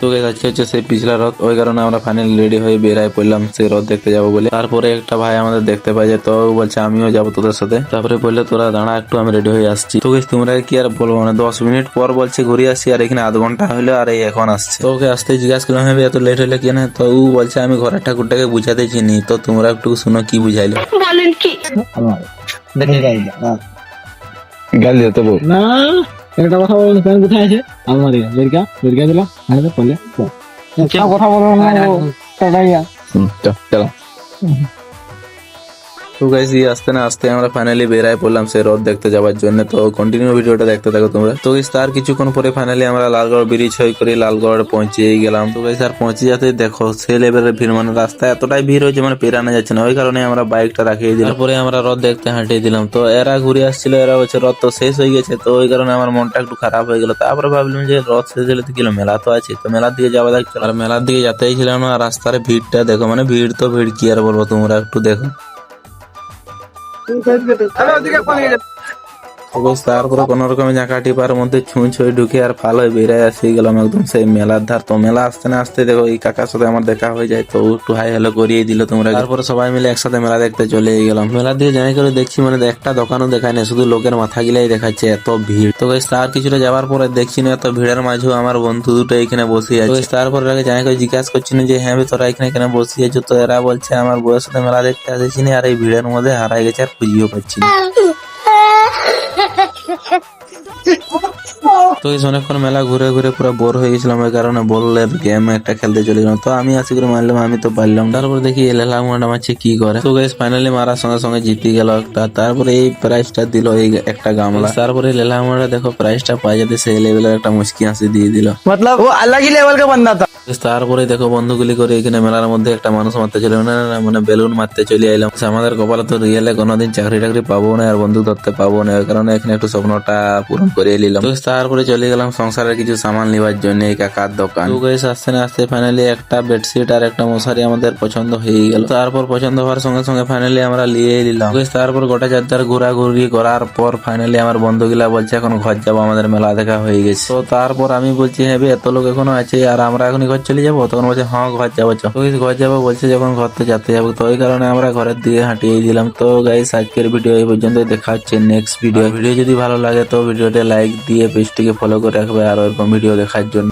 তো guys, আজকে হচ্ছে সেই পিছলা রথ, ওই কারণে আমরা ফাইনালি রেডি হয়ে বেরাই পড়লাম সেই রথ দেখতে যাবো বলে। তারপরে একটা ভাই আমাদের দেখতে পাই যে, তো ও বলছে আমিও যাবো তোদের সাথে। তারপরে বললে তোরা দাঁড়া একটু, আমি রেডি হয়ে আসছি। তো guys, তোমরা কি আর বলবো, মানে 10 মিনিট পর বলছে ঘুরে আসছি, আর এখানে আধ ঘন্টা হইলো আর এই এখন আসছে। তো ওকে আসতে জিজ্ঞাসা করলাম হবে এত লেট হইলে কেন, তো ও বলছে আমি ঘরের ঠাকুরটাকে বুঝাতে চিনি। তো তোমরা একটু শুনো কি বুঝাইলো। বলেন কি? গাল দিতে বল না একটা কথা বলেন, প্যান কোথায় আছে? আলমারি বেরকা বেরকা দিলাম আরে পড়লে কথা বলো না টাটাইয়া চলো তো গাইস, এই আসতে না আসতে আমরা ফাইনালি বেরাই পড়লাম সেই রথ দেখতে যাওয়ার জন্য। তো কন্টিনিউ ভিডিওটা দেখতে থাকো তোমরা। তো গাইস, তার কিছুক্ষণ পরে ফাইনালি আমরা লালগড় ব্রিজ হয়ে করে লালগড় পৌঁছে গেলাম। তো গাইস, আর পৌঁছে যেতে দেখো সেই লেভেলের ভিড়, মানে রাস্তায় এতটাই ভিড় হয়েছে মানে পেরানো যাচ্ছে না, ওই কারণে আমরা বাইকটা রাখিয়ে দিলাম। তারপরে আমরা রথ দেখতে হাঁটিয়ে দিলাম। তো এরা ঘুরে আসছিল, এরা হচ্ছে রথ তো শেষ হয়ে গেছে, তো ওই কারণে আমার মনটা একটু খারাপ হয়ে গেল। তারপরে ভাবলাম যে রথ শেষ হলে তো গেলো, মেলা তো আছে, তো মেলার দিকে যাওয়া যাচ্ছে। আর মেলার দিকে যেতেই ছিলাম না, রাস্তার ভিড়টা দেখো, মানে ভিড় তো ভিড়, কি আর বলবো, তোমরা একটু দেখো। তারপরে কোন রকমের জাঁকা টিপার মধ্যে ছুঁই ছুঁই ঢুকে আর ফাল হয়ে বেরিয়ে আসে গেলাম একদম সেই মেলার ধার। তো মেলা আসতে না আসতে দেখো এই কাকার সাথে আমার দেখা হয়ে যায়, তো একটু হাই হ্যালো করিয়ে দিল তোমরা। তারপরে সবাই মিলে একসাথে মেলা দেখতে চলে গেলাম। মেলার দিকে জানি করে দেখছি, মানে একটা দোকানও দেখায় না, শুধু লোকের মাথা গিলাই দেখাচ্ছে, এত ভিড়। তো গাইস, তার কিছুটা যাওয়ার পরে দেখছি না এত ভিড়ের মাঝেও আমার বন্ধু দুটো এখানে বসে আছে। তারপরে জানি করে জিজ্ঞাসা করছি না যে হ্যাঁ তোরা এখানে কেন বসে আছো, তো এরা বলছে আমার বউয়ের সাথে মেলা দেখতে আসেছি না, আর এই ভিড়ের মধ্যে হারাই গেছে আর খুঁজিও পাচ্ছি না। তো এই অনেকক্ষণ মেলা ঘুরে ঘুরে পুরো বোর হয়ে গেছিলাম, ওই কারণে বললেন গেম একটা খেলতে চলে গেলাম। তো আমি আসি করে মারলাম, আমি তো পারলাম। তারপর দেখি এলালা মোটা মারছে কি করে। তো গাইস, ফাইনালি মারার সঙ্গে সঙ্গে জিতে গেল একটা। তারপরে এই প্রাইজটা দিল এই একটা গামলা। তারপরে লেলা মোটা দেখো প্রাইজটা পাই যেতে সেই লেভেলের একটা মুশকি হাসি দিয়ে দিল। मतलब वो अलग ही लेवल का बंदा था। তারপরে দেখো বন্ধুগুলি করে এখানে মেলার মধ্যে একটা মানুষ মারতে চলে, মানে বেলুন মারতে চলে এলাম। আমাদের কপালে তো রিয়েলে কোনোদিন চাকরি টাকরি পাবো না আর বন্ধু ধরতে পাবো না, ওই কারণে এখানে একটু স্বপ্নটা পূরণ করে নিলাম। তারপরে চলে গেলাম সংসারের কিছু সামান নেওয়ার জন্য এই কাকার দোকান। তো গাইস, আসতে না আসতে ফাইনালি একটা বেডশিট আর একটা মশারি আমাদের পছন্দ হয়ে গেল। তারপর পছন্দ হওয়ার সঙ্গে সঙ্গে ফাইনালি আমরা নিয়ে নিলাম। তারপর গোটা চারদার ঘোরাঘুরি করার পর ফাইনালি আমার বন্ধুগুলা বলছে এখন ঘর যাবো, আমাদের মেলা দেখা হয়ে গেছে। তো তারপর আমি বলছি হ্যাঁ এত লোক এখনো আছে আর আমরা এখন ঘর চলে যাবো, তখন বলছে হ্যাঁ ঘর যাবো। ঘর যাবো বলছে, যখন ঘর তো যেতে যাবো, তো ওই কারণে আমরা ঘরের দিকে হাঁটিয়ে দিলাম। তো গাইস, আজকের ভিডিও এই পর্যন্ত, দেখা হচ্ছে নেক্সট ভিডিও। যদি ভালো লাগে তো ভিডিওটা লাইক দিয়ে পেজটিকে ফলো করে রাখবে আর এরকম ভিডিও দেখার জন্য।